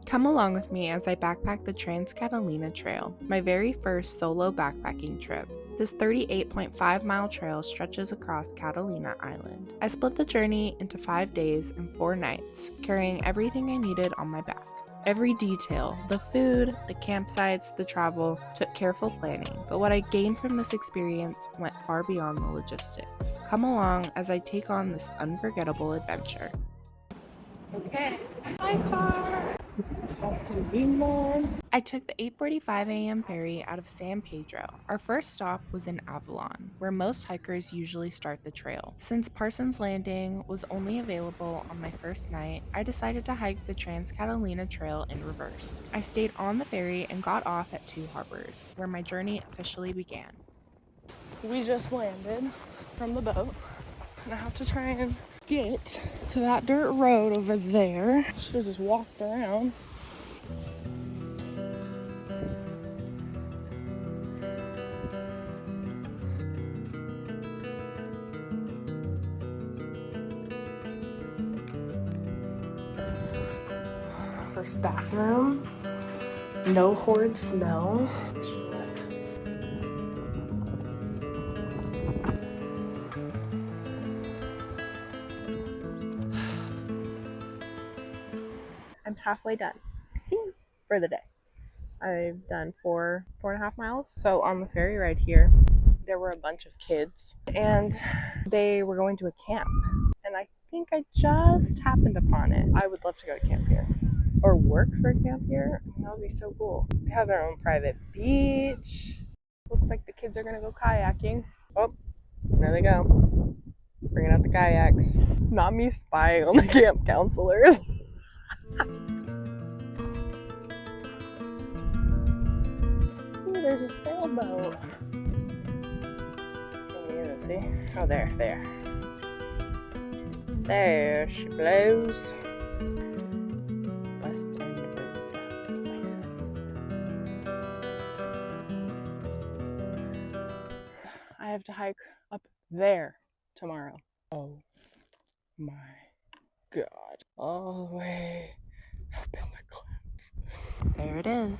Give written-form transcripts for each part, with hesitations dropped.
Come along with me as I backpack the Trans-Catalina Trail, my very first solo backpacking trip. This 38.5-mile trail stretches across Catalina Island. I split the journey into 5 days and 4 nights, carrying everything I needed on my back. Every detail, the food, the campsites, the travel, took careful planning, but what I gained from this experience went far beyond the logistics. Come along as I take on this unforgettable adventure. Okay, my car! I took the 8:45 a.m. ferry out of San Pedro. Our first stop was in Avalon, where most hikers usually start the trail. Since Parsons Landing was only available on my first night, I decided to hike the Trans-Catalina Trail in reverse. I stayed on the ferry and got off at Two Harbors, where my journey officially began. We just landed from the boat, and I have to try and get to that dirt road over there. Should have just walked around. First bathroom. No horrid smell. I'm halfway done for the day. I've done 4.5 miles. So on the ferry ride here, there were a bunch of kids and they were going to a camp. And I think I just happened upon it. I would love to go to camp here or work for a camp here. That would be so cool. They have their own private beach. Looks like the kids are gonna go kayaking. Oh, there they go. Bringing out the kayaks. Not me spying on the camp counselors. Ooh, there's a sailboat. Can you even see? Oh, there. There she blows. West End Road. I have to hike up there tomorrow. Oh my God. All the way up in the clouds. There it is.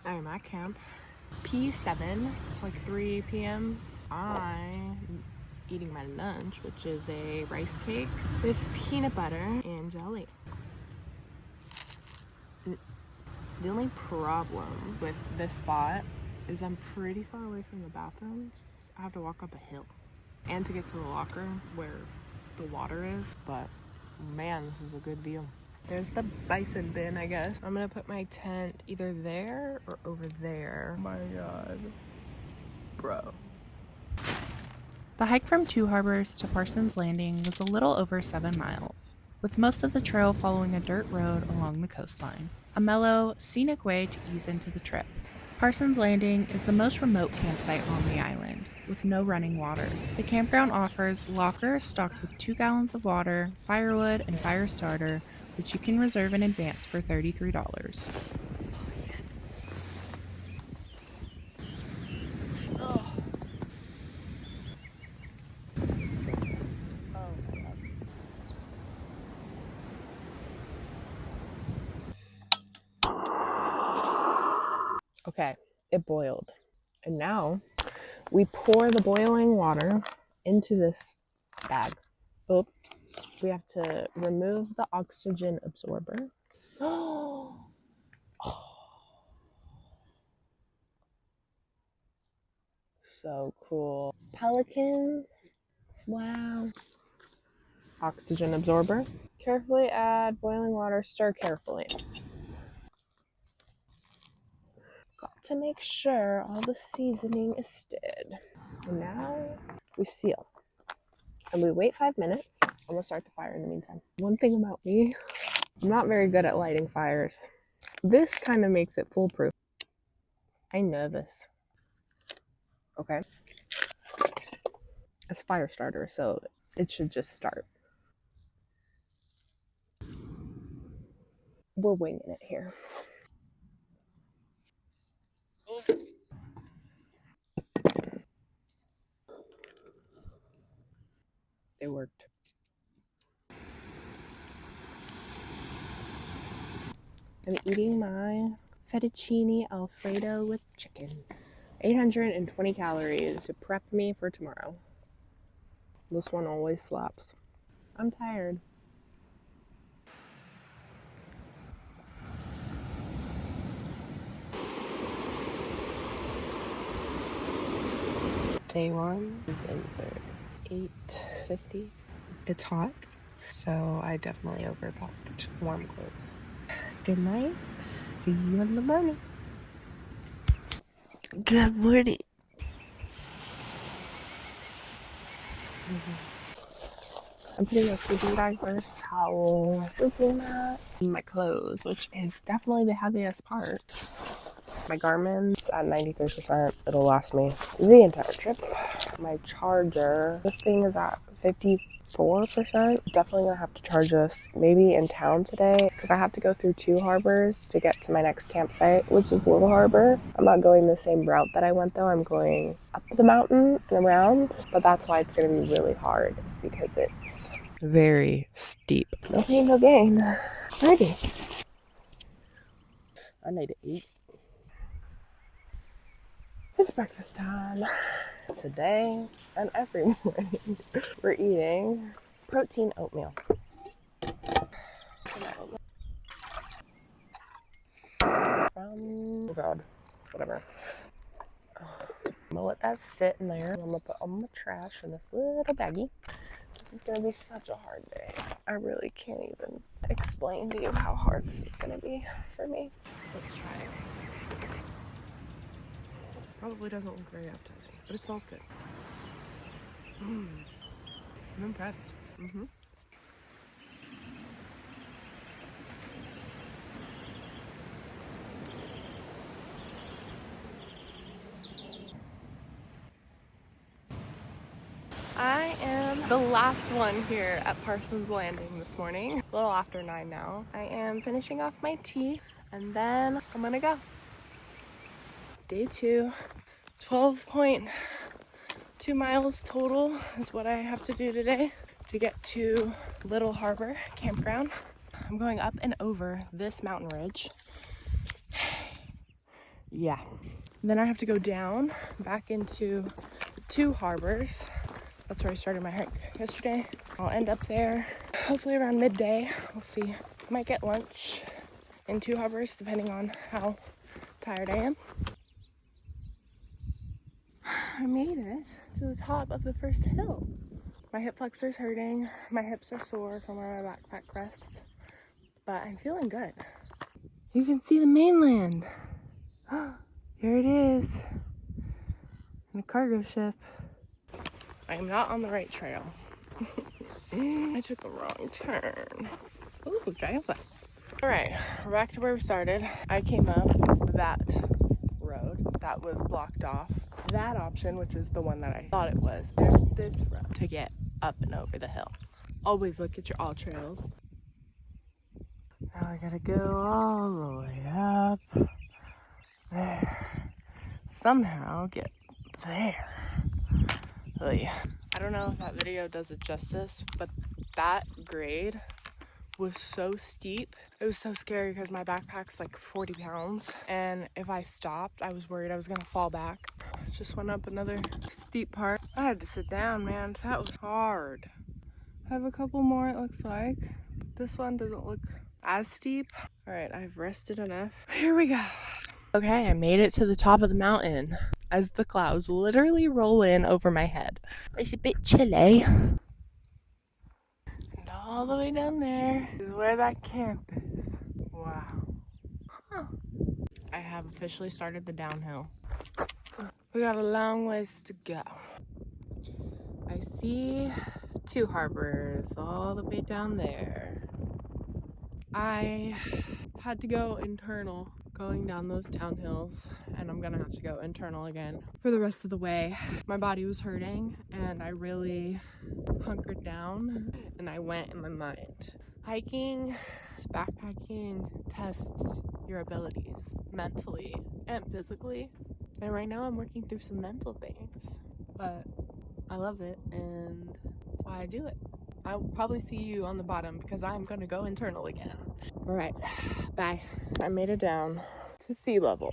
I'm at camp. P7. It's like 3 p.m. I'm eating my lunch, which is a rice cake with peanut butter and jelly. The only problem with this spot is I'm pretty far away from the bathrooms. I have to walk up a hill and to get to the locker where the water is, but man, this is a good view. There's the bison bin, I guess. I'm gonna put my tent either there or over there. Oh my God, bro. The hike from Two Harbors to Parsons Landing was a little over 7 miles, with most of the trail following a dirt road along the coastline. A mellow, scenic way to ease into the trip. Parsons Landing is the most remote campsite on the island, with no running water. The campground offers lockers stocked with 2 gallons of water, firewood, and fire starter, which you can reserve in advance for $33. Okay, it boiled. And now we pour the boiling water into this bag. Oh, we have to remove the oxygen absorber. Oh, so cool. Pelicans. Wow. Oxygen absorber. Carefully add boiling water. Stir carefully. Got to make sure all the seasoning is stirred. And now we seal. And we wait 5 minutes. I'm gonna start the fire in the meantime. One thing about me, I'm not very good at lighting fires. This kind of makes it foolproof. I'm nervous. Okay. It's fire starter, so it should just start. We're winging it here. It worked. I'm eating my fettuccine alfredo with chicken. 820 calories to prep me for tomorrow. This one always slaps. I'm tired. Day one is over. 8:50. It's hot, so I definitely overpacked warm clothes. Good night. See you in the morning. Good morning. I'm putting a sleeping bag first, towel, sleeping mat, my clothes, which is definitely the heaviest part. My Garmin's at 93%. It'll last me the entire trip. My charger, this thing is at 54%. Definitely gonna have to charge this maybe in town today because I have to go through 2 harbors to get to my next campsite, which is Little Harbor. I'm not going the same route that I went though. I'm going up the mountain and around, but that's why it's gonna be really hard, is because it's very steep. No pain, no gain. Ready. I need to eat. It's breakfast time. Today and every morning we're eating protein oatmeal. Oh god, whatever. I'm gonna let that sit in there. I'm gonna put all my trash in this little baggie. This is gonna be such a hard day. I really can't even explain to you how hard this is gonna be for me. Let's try it. Probably doesn't look very appetizing, but it smells good. I'm impressed. I am the last one here at Parsons Landing this morning. A little after 9 now. I am finishing off my tea and then I'm gonna go. Day 2, 12.2 miles total is what I have to do today to get to Little Harbor Campground. I'm going up and over this mountain ridge. Yeah. Then I have to go down back into 2 harbors. That's where I started my hike yesterday. I'll end up there hopefully around midday. We'll see. I might get lunch in 2 harbors depending on how tired I am. I made it to the top of the first hill. My hip flexor's hurting. My hips are sore from where my backpack rests, but I'm feeling good. You can see the mainland. Here it is. In a cargo ship. I am not on the right trail. I took a wrong turn. Ooh, dragonfly. All right, we're back to where we started. I came up that road that was blocked off. That option, which is the one that I thought it was, there's this road to get up and over the hill. Always look at your all trails. Now I gotta go all the way up there. Somehow get there. Oh yeah. I don't know if that video does it justice, but that grade was so steep. It was so scary because my backpack's like 40 pounds. And if I stopped, I was worried I was gonna fall back. Just went up another steep part. I had to sit down, man. That was hard. I have a couple more, it looks like. But this one doesn't look as steep. All right, I've rested enough. Here we go. Okay, I made it to the top of the mountain as the clouds literally roll in over my head. It's a bit chilly. And all the way down there is where that camp is. Wow. Huh. I have officially started the downhill. We got a long ways to go. I see 2 harbors all the way down there. I had to go internal going down those downhills, and I'm gonna have to go internal again for the rest of the way. My body was hurting and I really hunkered down and I went in my mind. Hiking, backpacking tests your abilities mentally and physically, and right now I'm working through some mental things, but I love it and that's why I do it. I'll probably see you on the bottom because I'm gonna go internal again. All right, bye. I made it down to sea level.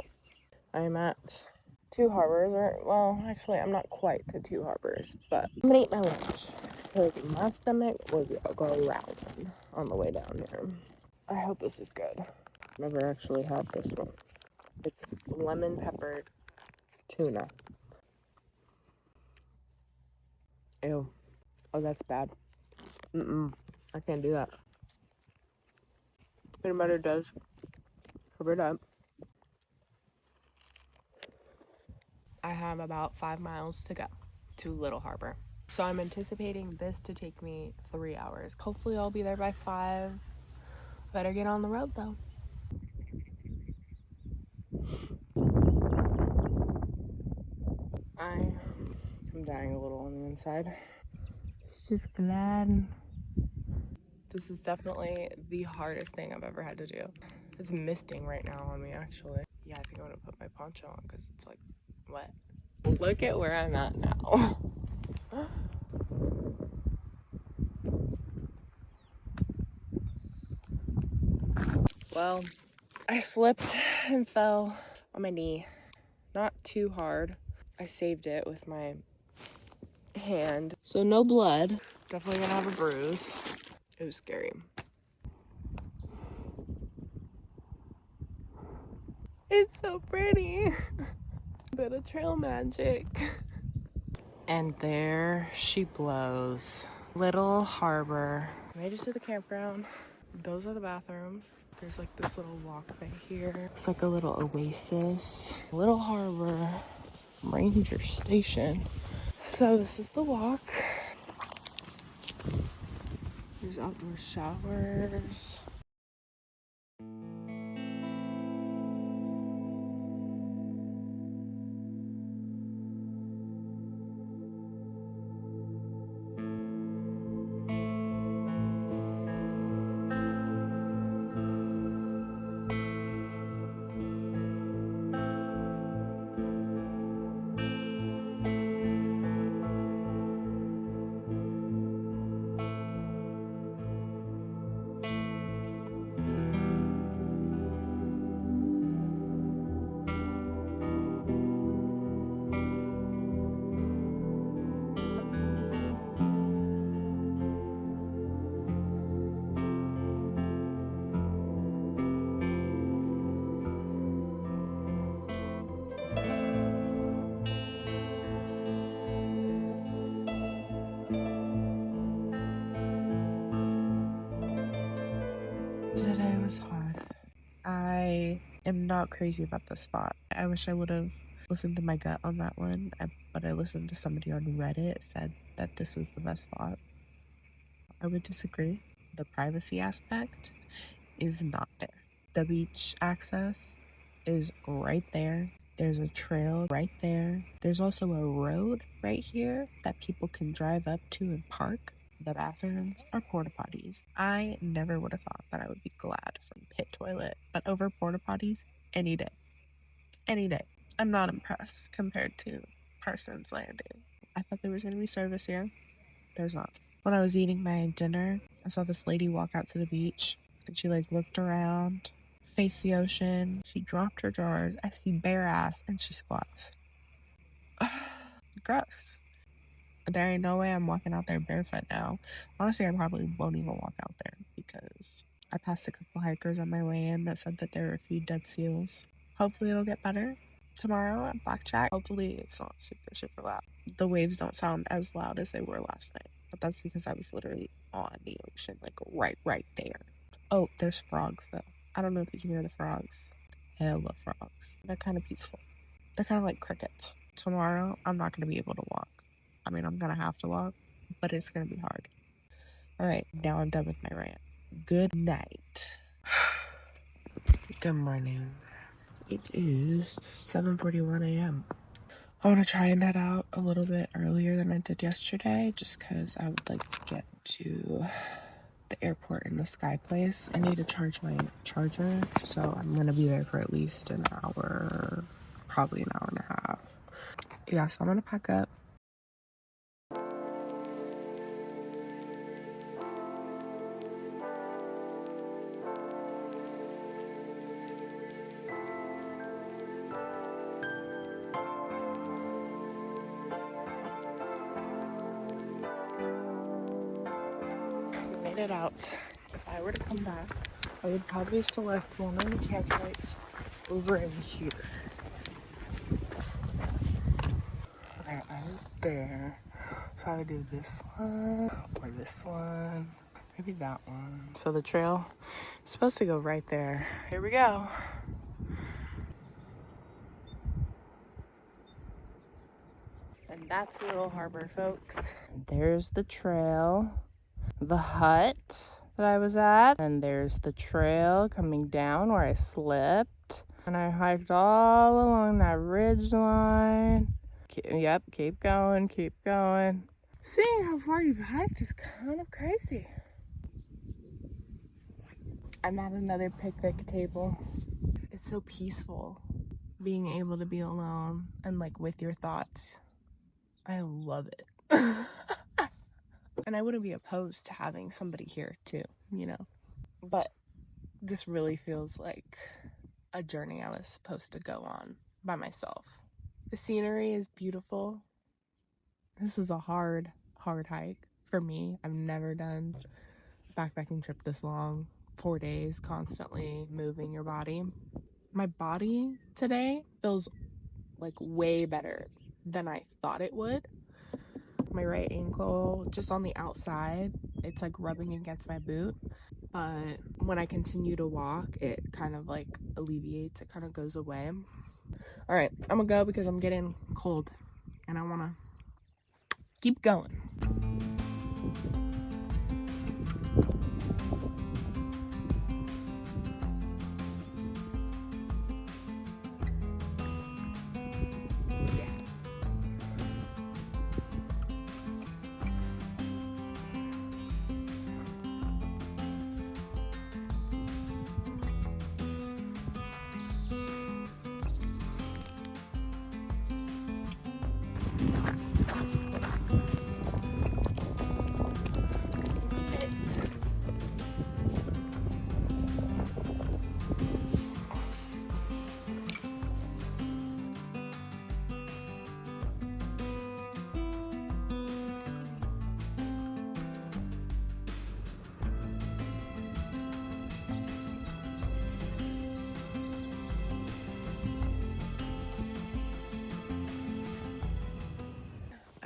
I'm at Two Harbors, or well, actually, I'm not quite to Two Harbors, but I'm gonna eat my lunch because my stomach was growling on the way down here. I hope this is good. Never actually had this one. It's lemon peppered tuna. Ew. Oh, that's bad. I can't do that. Peanut butter does cover it up. I have about 5 miles to go to Little Harbor. So I'm anticipating this to take me 3 hours. Hopefully I'll be there by 5. Better get on the road though. I'm dying a little on the inside. It's just glad. This is definitely the hardest thing I've ever had to do. It's misting right now on me actually. Yeah, I think I'm gonna put my poncho on because it's like wet. Look at where I'm at now. Well, I slipped and fell on my knee. Not too hard. I saved it with my hand. So no blood. Definitely gonna have a bruise. It was scary. It's so pretty. Bit of trail magic. And there she blows. Little Harbor. Made it to the campground. Those are the bathrooms. There's like this little walkway here. It's like a little oasis. Little Harbor Ranger Station. So this is the walk. There's outdoor showers. Today was hard. I am not crazy about this spot. I wish I would have listened to my gut on that one, but I listened to somebody on Reddit said that this was the best spot. I would disagree. The privacy aspect is not there. The beach access is right there. There's a trail right there. There's also a road right here that people can drive up to and park. The bathrooms are porta potties. I never would have thought that I would be glad for a pit toilet, but over porta potties, any day. Any day. I'm not impressed compared to Parsons Landing. I thought there was going to be service here. There's not. When I was eating my dinner, I saw this lady walk out to the beach, and she like looked around, faced the ocean. She dropped her drawers. I see bare ass, and she squats. Gross. There ain't no way I'm walking out there barefoot now. Honestly, I probably won't even walk out there because I passed a couple hikers on my way in that said that there were a few dead seals. Hopefully it'll get better tomorrow at Blackjack. Hopefully it's not super loud. The waves don't sound as loud as they were last night, but that's because I was literally on the ocean, like right there. Oh, there's frogs though. I don't know if you can hear the frogs. Hella frogs. They're kind of peaceful. They're kind of like crickets. Tomorrow, I'm not going to be able to walk. I mean, I'm going to have to walk, but it's going to be hard. All right, now I'm done with my rant. Good night. Good morning. It is 7:41 a.m. I want to try and head out a little bit earlier than I did yesterday, just because I would like to get to the airport in the Sky Place. I need to charge my charger, so I'm going to be there for at least an hour, probably an hour and a half. Yeah, so I'm going to pack up. it out. If I were to come back, I would probably select one of the campsites over in here. Okay, I was there. So I would do this one or this one. Maybe that one. So the trail is supposed to go right there. Here we go. And that's Little Harbor, folks. There's the trail, the hut that I was at, and there's the trail coming down where I slipped. And I hiked all along that ridge line. Yep, keep going, keep going. Seeing how far you've hiked is kind of crazy. I'm at another picnic table. It's so peaceful being able to be alone and like with your thoughts. I love it. And I wouldn't be opposed to having somebody here too, you know. But this really feels like a journey I was supposed to go on by myself. The scenery is beautiful. This is a hard hike for me. I've never done a backpacking trip this long. 4 days, constantly moving your body. My body today feels like way better than I thought it would. My right ankle, just on the outside, it's like rubbing against my boot. But when I continue to walk, it kind of like alleviates, it kind of goes away. All right, I'm gonna go because I'm getting cold and I wanna keep going.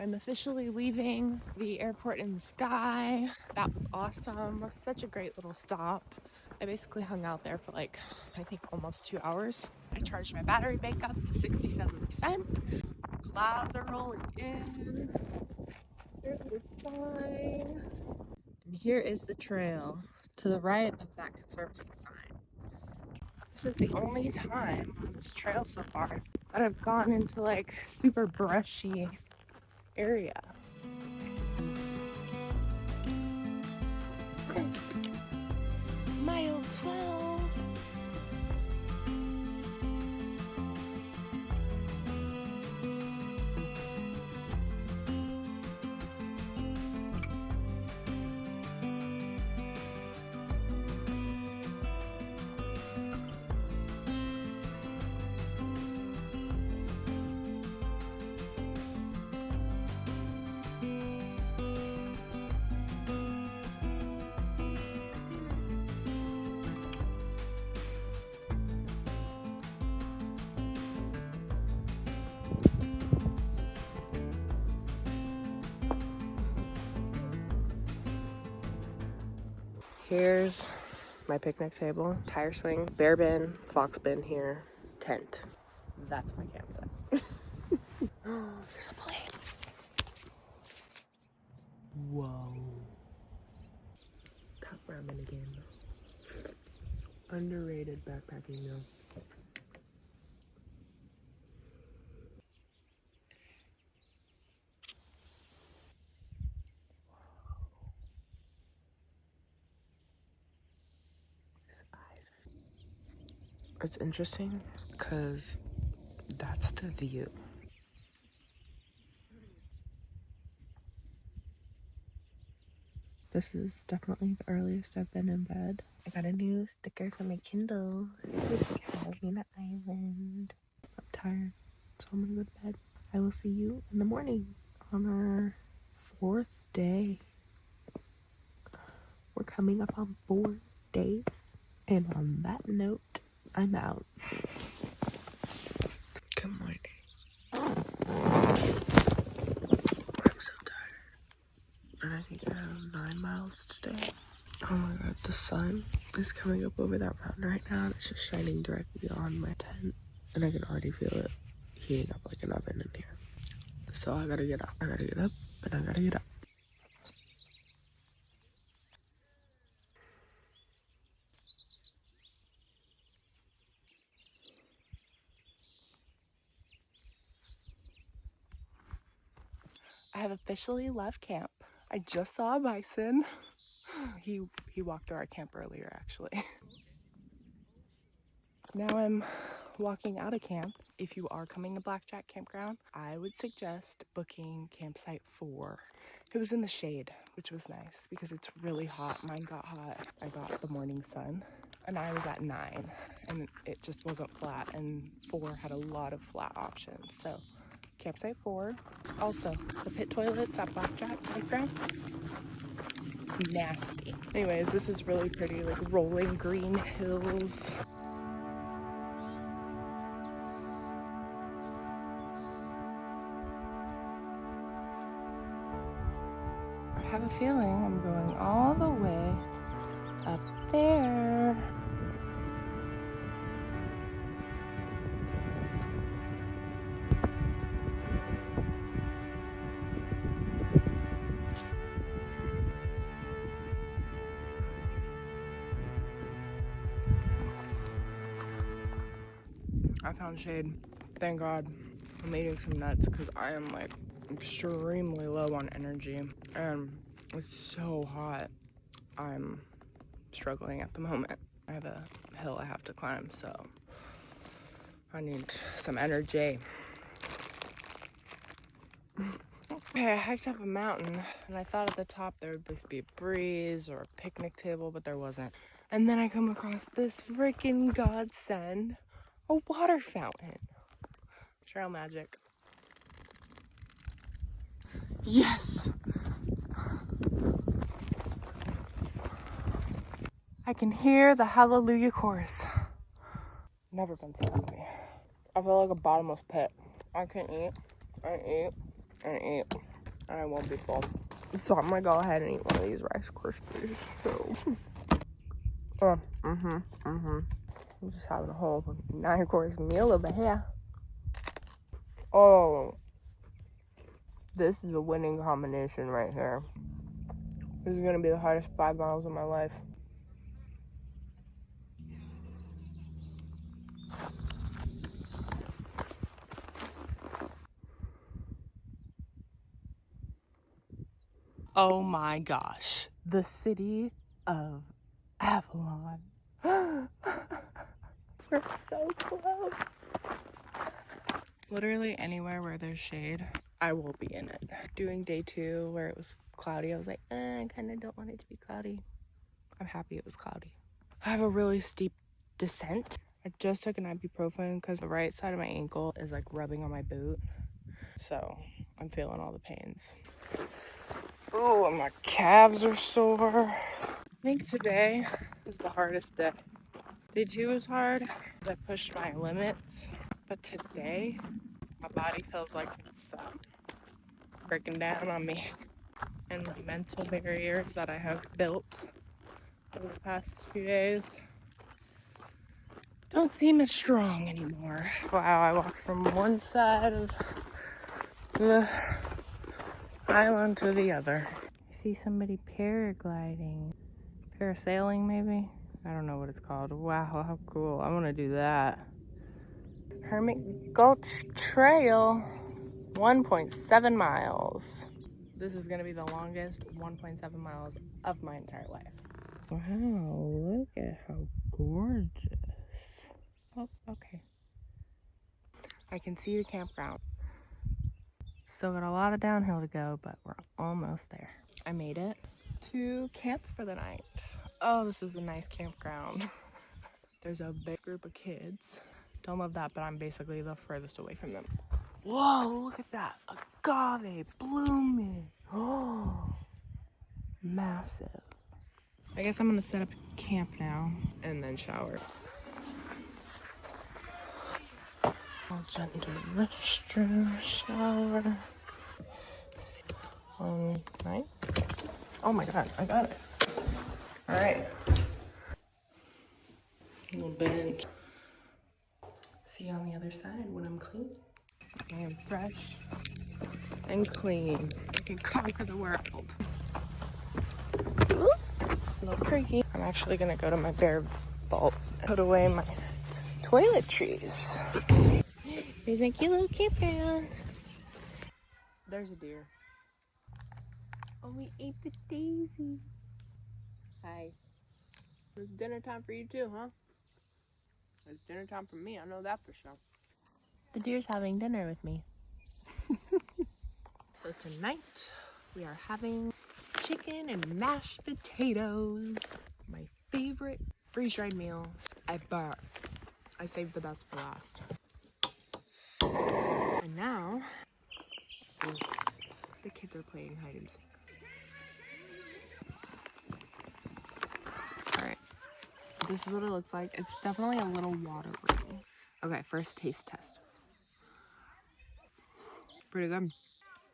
I'm officially leaving the airport in the sky. That was awesome. It was such a great little stop. I basically hung out there for like, I think almost 2 hours. I charged my battery bank up to 67%. The clouds are rolling in. There's the sign. And here is the trail to the right of that conservancy sign. This is the only time on this trail so far that I've gone into like super brushy area. Mile 12. Here's my picnic table, tire swing, bear bin, fox bin here, tent. That's my campsite. Oh, there's a plane. Whoa. Cup ramen again. Underrated backpacking meal. It's interesting because that's the view. This is definitely the earliest I've been in bed. I got a new sticker for my Kindle. This is Catalina Island. I'm tired, so I'm gonna go to bed. I will see you in the morning on our 4th day. We're coming up on 4 days. And on that note, I'm out. Good morning. I'm so tired. And I think I have 9 miles today. Oh my god, the sun is coming up over that mountain right now. And it's just shining directly on my tent. And I can already feel it heating up like an oven in here. So I gotta get up. I gotta get up, and I gotta get up. I have officially left camp. I just saw a bison. He walked through our camp earlier, actually. Now I'm walking out of camp. If you are coming to Blackjack Campground, I would suggest booking campsite 4. It was in the shade, which was nice because it's really hot. Mine got hot. I got the morning sun, and I was at 9, and it just wasn't flat, and 4 had a lot of flat options. So campsite 4. Also, the pit toilets at Blackjack Campground, nasty. Anyways, this is really pretty, like rolling green hills. I have a feeling I'm going all the way up there. I found shade. Thank God. I'm eating some nuts because I am like extremely low on energy and it's so hot. I'm struggling at the moment. I have a hill I have to climb, so I need some energy. Okay, I hiked up a mountain and I thought at the top there would just be a breeze or a picnic table, but there wasn't. And then I come across this freaking godsend, a water fountain. Trail magic. Yes! I can hear the hallelujah chorus. Never been so hungry. I feel like a bottomless pit. I can eat, and eat, and eat, and I won't be full. So I'm gonna go ahead and eat one of these Rice Krispies. So, I'm just having a whole 9-course meal over here. Oh, this is a winning combination right here. This is gonna be the hardest 5 miles of my life. Oh my gosh, the city of Avalon. We're so close. Literally anywhere where there's shade, I will be in it. Doing day 2 where it was cloudy, I was like, I kind of don't want it to be cloudy. I'm happy it was cloudy. I have a really steep descent. I just took an ibuprofen because the right side of my ankle is like rubbing on my boot. So I'm feeling all the pains. Ooh, and my calves are sore. I think today is the hardest day. Day 2 was hard because I pushed my limits. But today, my body feels like it's breaking down on me. And the mental barriers that I have built over the past few days don't seem as strong anymore. Wow, I walked from one side of the island to the other. I see somebody paragliding. Parasailing, maybe? I don't know what it's called. Wow, how cool. I want to do that. Hermit Gulch Trail, 1.7 miles. This is going to be the longest 1.7 miles of my entire life. Wow, look at how gorgeous. Oh, okay. I can see the campground. Still got a lot of downhill to go, but we're almost there. I made it to camp for the night. Oh, this is a nice campground. There's a big group of kids. Don't love that, but I'm basically the furthest away from them. Whoa, look at that. Agave blooming. Oh, massive. I guess I'm gonna set up camp now and then shower. Gender restroom shower. On 9. Oh my god, I got it. All right. A little bench. See you on the other side when I'm clean. I am fresh and clean. I can conquer the world. A little creaky. I'm actually gonna go to my bear vault and put away my toiletries. There's a cute little campground. There's a deer. Oh, we ate the daisy. Hi. It's dinner time for you too, huh? It's dinner time for me, I know that for sure. The deer's having dinner with me. So tonight, we are having chicken and mashed potatoes. My favorite freeze-dried meal ever. I saved the best for last. And now, the kids are playing hide and seek. Alright, this is what it looks like. It's definitely a little watery. Okay, first taste test. Pretty good.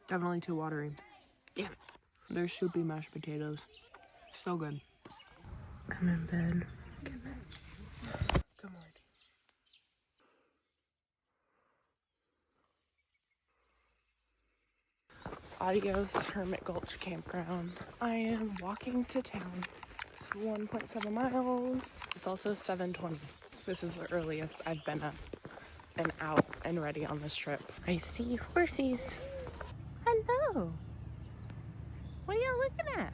Definitely too watery. Damn it. They're soupy mashed potatoes. So good. I'm in bed. Good morning. Adios, Hermit Gulch Campground. I am walking to town. It's 1.7 miles. It's also 7:20. This is the earliest I've been up and out and ready on this trip. I see horsies. Hello. What are y'all looking at?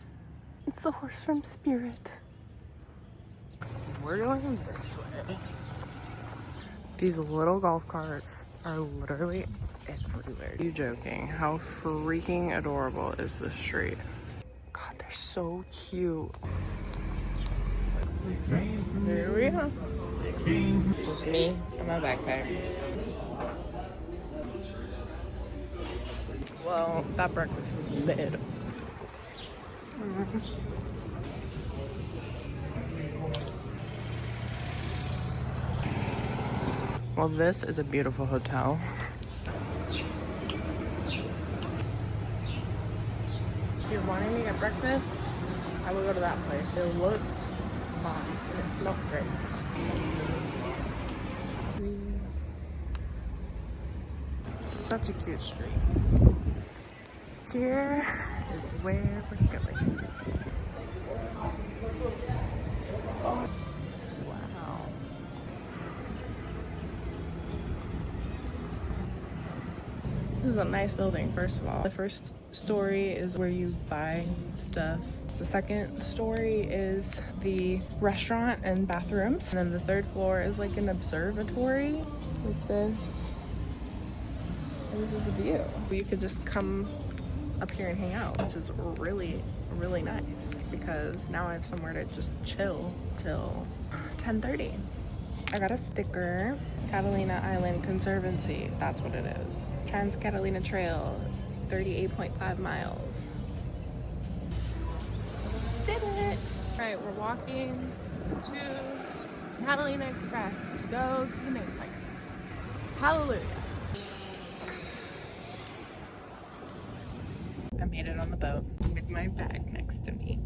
It's the horse from Spirit. We're going this way. These little golf carts are literally everywhere. Are you joking? How freaking adorable is this street? God, they're so cute. Here we are. Just me and my backpack. Well, that breakfast was mid. Well, this is a beautiful hotel. If you're wanting to get breakfast, I would go to that place. It looked fun and it smelled great. Such a cute street. Here is where we're going. Wow. This is a nice building, first of all. The first story is where you buy stuff. The second story is the restaurant and bathrooms. And then the third floor is like an observatory like this. And this is a view. You could just come up here and hang out, which is really, really nice because now I have somewhere to just chill till 10:30. I got a sticker. Catalina Island Conservancy, that's what it is. Trans-Catalina Trail, 38.5 miles. Did it! Alright, we're walking to Catalina Express to go to the mainland. Hallelujah! I made it on the boat with my bag next to me.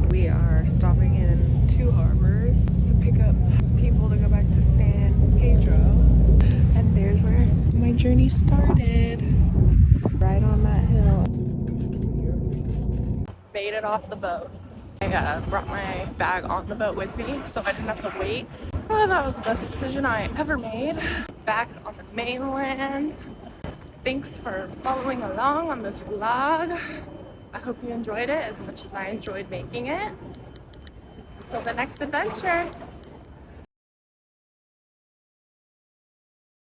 We are stopping in 2 harbors to pick up people to go back to San Pedro. And there's where my journey started. Right on that hill. Made it off the boat. I brought my bag on the boat with me so I didn't have to wait. Oh, that was the best decision I ever made. Back on the mainland. Thanks for following along on this vlog. I hope you enjoyed it as much as I enjoyed making it. Until the next adventure.